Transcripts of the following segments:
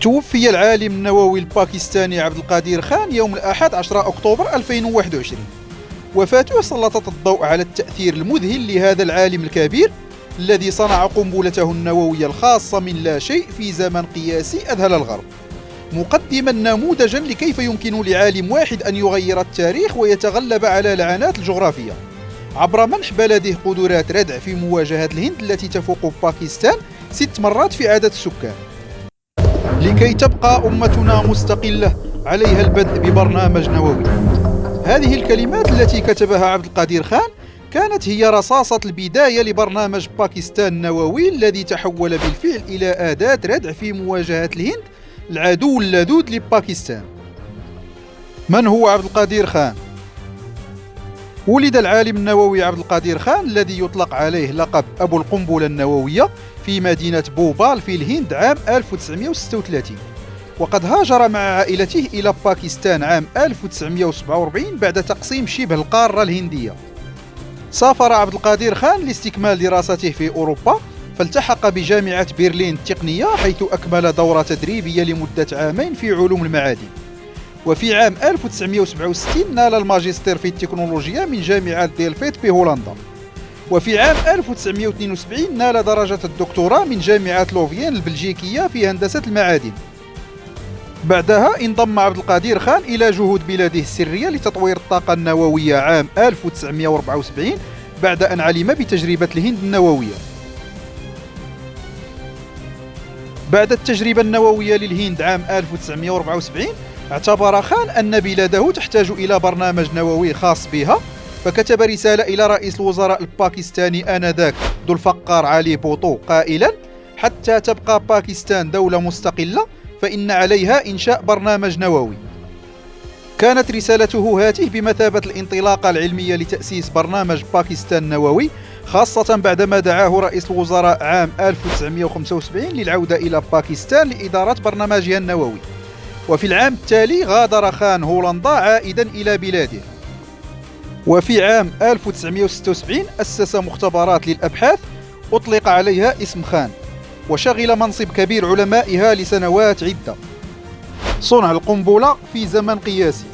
توفي العالم النووي الباكستاني عبد القادر خان يوم الأحد 10 أكتوبر 2021. وفاته سلطت الضوء على التأثير المذهل لهذا العالم الكبير الذي صنع قنبلته النووية الخاصة من لا شيء في زمن قياسي أذهل الغرب، مقدما نموذجا لكيف يمكن لعالم واحد أن يغير التاريخ ويتغلب على لعنات الجغرافية عبر منح بلده قدرات ردع في مواجهة الهند التي تفوق باكستان 6 مرات في عدد السكان. لكي تبقى أمتنا مستقلة عليها البدء ببرنامج نووي. هذه الكلمات التي كتبها عبد القادر خان كانت هي رصاصة البداية لبرنامج باكستان النووي الذي تحول بالفعل إلى أداة ردع في مواجهة الهند العدو اللدود لباكستان. من هو عبد القادر خان؟ ولد العالم النووي عبد القادر خان الذي يطلق عليه لقب أبو القنبلة النووية في مدينة بوبال في الهند عام 1936، وقد هاجر مع عائلته إلى باكستان عام 1947 بعد تقسيم شبه القارة الهندية. سافر عبد القادر خان لاستكمال دراسته في أوروبا، فالتحق بجامعة برلين التقنية حيث أكمل دورة تدريبية لمدة عامين في علوم المعادن. وفي عام 1967 نال الماجستير في التكنولوجيا من جامعة ديلفيت بهولندا. وفي عام 1972 نال درجة الدكتوراه من جامعة لوفيين البلجيكية في هندسة المعادن. بعدها انضم عبد القادر خان إلى جهود بلاده السرية لتطوير الطاقة النووية عام 1974 بعد أن علم بتجربة الهند النووية. بعد التجربة النووية للهند عام 1974 اعتبر خان أن بلاده تحتاج إلى برنامج نووي خاص بها، فكتب رسالة إلى رئيس الوزراء الباكستاني آنذاك ذو الفقار علي بوتو قائلا: حتى تبقى باكستان دولة مستقلة فإن عليها إنشاء برنامج نووي. كانت رسالته هاته بمثابة الانطلاقة العلمية لتأسيس برنامج باكستان النووي، خاصة بعدما دعاه رئيس الوزراء عام 1975 للعودة إلى باكستان لإدارة برنامجها النووي. وفي العام التالي غادر خان هولندا عائدا إلى بلاده. وفي عام 1976 أسس مختبرات للأبحاث أطلق عليها اسم خان، وشغل منصب كبير علمائها لسنوات عدة. صنع القنبلة في زمن قياسي.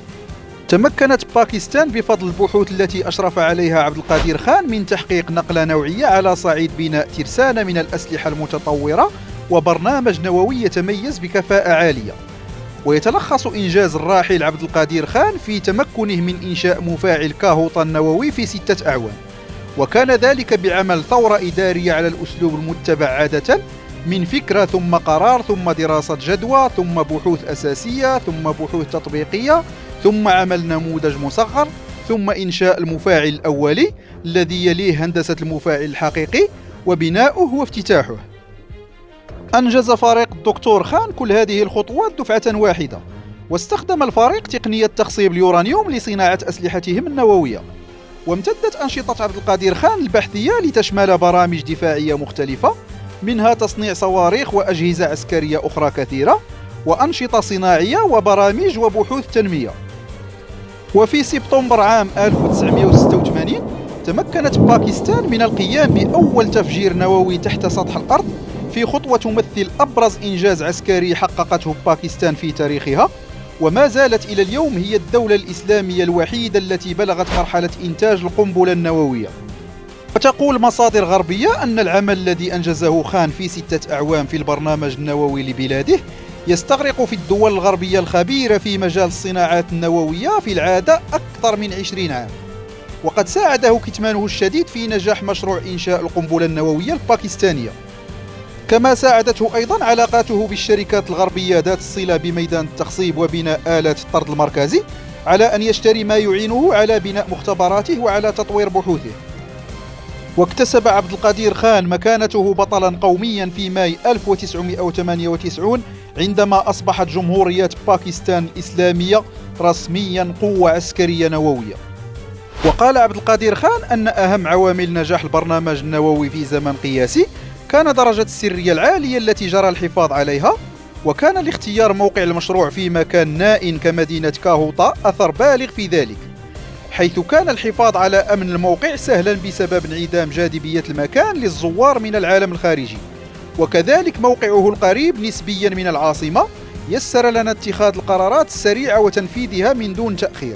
تمكنت باكستان بفضل البحوث التي أشرف عليها عبد القادر خان من تحقيق نقلة نوعية على صعيد بناء ترسانة من الأسلحة المتطورة وبرنامج نووي يتميز بكفاءة عالية. ويتلخص إنجاز الراحل عبد القادر خان في تمكنه من إنشاء مفاعل كاهوطا النووي في 6 أعوام، وكان ذلك بعمل ثورة إدارية على الأسلوب المتبع عادة من فكرة ثم قرار ثم دراسة جدوى ثم بحوث أساسية ثم بحوث تطبيقية ثم عمل نموذج مصغر ثم إنشاء المفاعل الأولي الذي يليه هندسة المفاعل الحقيقي وبناؤه وافتتاحه. أنجز فريق الدكتور خان كل هذه الخطوات دفعة واحدة، واستخدم الفريق تقنية تخصيب اليورانيوم لصناعة أسلحتهم النووية. وامتدت أنشطة عبد القادر خان البحثية لتشمل برامج دفاعية مختلفة، منها تصنيع صواريخ وأجهزة عسكرية أخرى كثيرة، وأنشطة صناعية وبرامج وبحوث تنمية. وفي سبتمبر عام 1986 تمكنت باكستان من القيام بأول تفجير نووي تحت سطح الأرض، في خطوة تمثل أبرز إنجاز عسكري حققته باكستان في تاريخها، وما زالت إلى اليوم هي الدولة الإسلامية الوحيدة التي بلغت مرحلة إنتاج القنبلة النووية. وتقول مصادر غربية أن العمل الذي أنجزه خان في 6 أعوام في البرنامج النووي لبلاده يستغرق في الدول الغربية الخبيرة في مجال الصناعات النووية في العادة أكثر من 20 عام، وقد ساعده كتمانه الشديد في نجاح مشروع إنشاء القنبلة النووية الباكستانية. كما ساعدته أيضا علاقاته بالشركات الغربية ذات الصلة بميدان التخصيب وبناء آلات الطرد المركزي على أن يشتري ما يعينه على بناء مختبراته وعلى تطوير بحوثه. واكتسب عبد القادر خان مكانته بطلا قوميا في ماي 1998 عندما أصبحت جمهورية باكستان الإسلامية رسميا قوة عسكرية نووية. وقال عبد القادر خان أن أهم عوامل نجاح البرنامج النووي في زمن قياسي كان درجة السرية العالية التي جرى الحفاظ عليها، وكان الاختيار موقع المشروع في مكان نائٍ كمدينة كاهوطا أثر بالغ في ذلك، حيث كان الحفاظ على أمن الموقع سهلا بسبب انعدام جاذبية المكان للزوار من العالم الخارجي، وكذلك موقعه القريب نسبيا من العاصمة يسر لنا اتخاذ القرارات السريعة وتنفيذها من دون تأخير.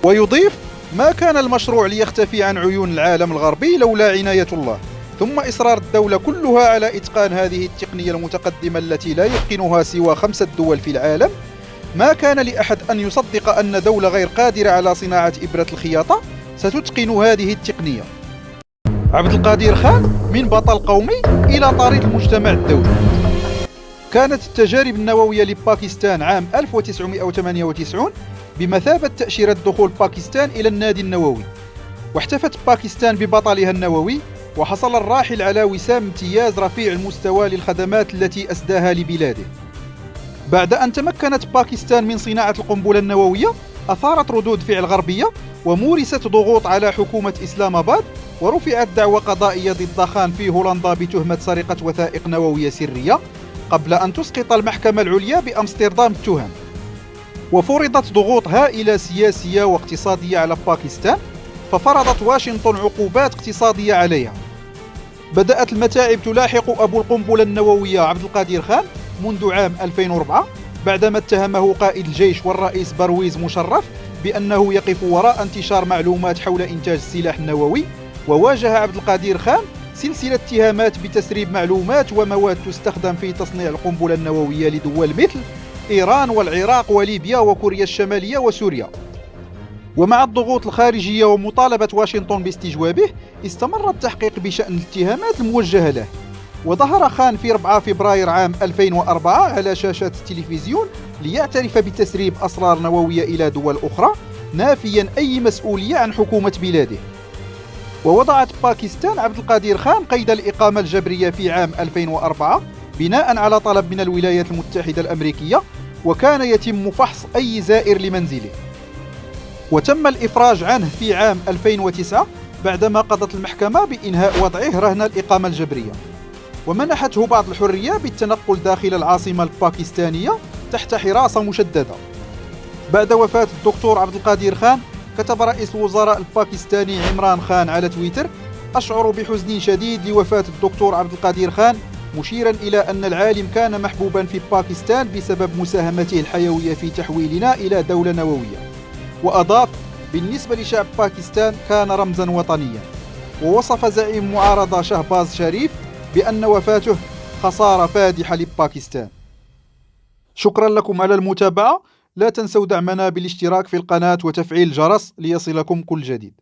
ويضيف: ما كان المشروع ليختفي عن عيون العالم الغربي لولا عناية الله، ثم إصرار الدولة كلها على إتقان هذه التقنية المتقدمة التي لا يتقنها سوى 5 دول في العالم. ما كان لأحد أن يصدق أن دولة غير قادرة على صناعة إبرة الخياطة ستتقن هذه التقنية. عبد القادر خان من بطل قومي إلى طريق المجتمع الدولي. كانت التجارب النووية لباكستان عام 1998 بمثابة تأشيرة دخول باكستان إلى النادي النووي، واحتفت باكستان ببطلها النووي، وحصل الراحل على وسام امتياز رفيع المستوى للخدمات التي أسداها لبلاده. بعد أن تمكنت باكستان من صناعة القنبلة النووية، أثارت ردود فعل غربية ومورست ضغوط على حكومة إسلام آباد، ورفعت دعوى قضائية ضد خان في هولندا بتهمة سرقة وثائق نووية سرية، قبل أن تسقط المحكمة العليا بأمستردام التهم. وفرضت ضغوط هائلة سياسية واقتصادية على باكستان، ففرضت واشنطن عقوبات اقتصادية عليها. بدأت المتاعب تلاحق أبو القنبلة النووية عبد القادر خان منذ عام 2004، بعدما اتهمه قائد الجيش والرئيس برويز مشرف بأنه يقف وراء انتشار معلومات حول إنتاج السلاح النووي. وواجه عبد القادر خان سلسلة اتهامات بتسريب معلومات ومواد تستخدم في تصنيع القنبلة النووية لدول مثل إيران والعراق وليبيا وكوريا الشمالية وسوريا. ومع الضغوط الخارجية ومطالبة واشنطن باستجوابه، استمر التحقيق بشأن الاتهامات الموجهة له. وظهر خان في 4 فبراير عام 2004 على شاشات التلفزيون ليعترف بتسريب أسرار نووية إلى دول أخرى، نافيا أي مسؤولية عن حكومة بلاده. ووضعت باكستان عبد القادر خان قيد الإقامة الجبرية في عام 2004 بناء على طلب من الولايات المتحدة الأمريكية، وكان يتم فحص أي زائر لمنزله. وتم الإفراج عنه في عام 2009 بعدما قضت المحكمة بإنهاء وضعه رهن الإقامة الجبرية، ومنحته بعض الحرية بالتنقل داخل العاصمة الباكستانية تحت حراسة مشددة. بعد وفاة الدكتور عبد القادر خان، كتب رئيس الوزراء الباكستاني عمران خان على تويتر: أشعر بحزن شديد لوفاة الدكتور عبد القادر خان، مشيرا إلى أن العالم كان محبوبا في باكستان بسبب مساهمته الحيوية في تحويلنا إلى دولة نووية. وأضاف: بالنسبة لشعب باكستان كان رمزا وطنيا. ووصف زعيم المعارضة شهباز شريف بأن وفاته خسارة فادحة لباكستان. شكرا لكم على المتابعة. لا تنسوا دعمنا بالاشتراك في القناة وتفعيل الجرس ليصلكم كل جديد.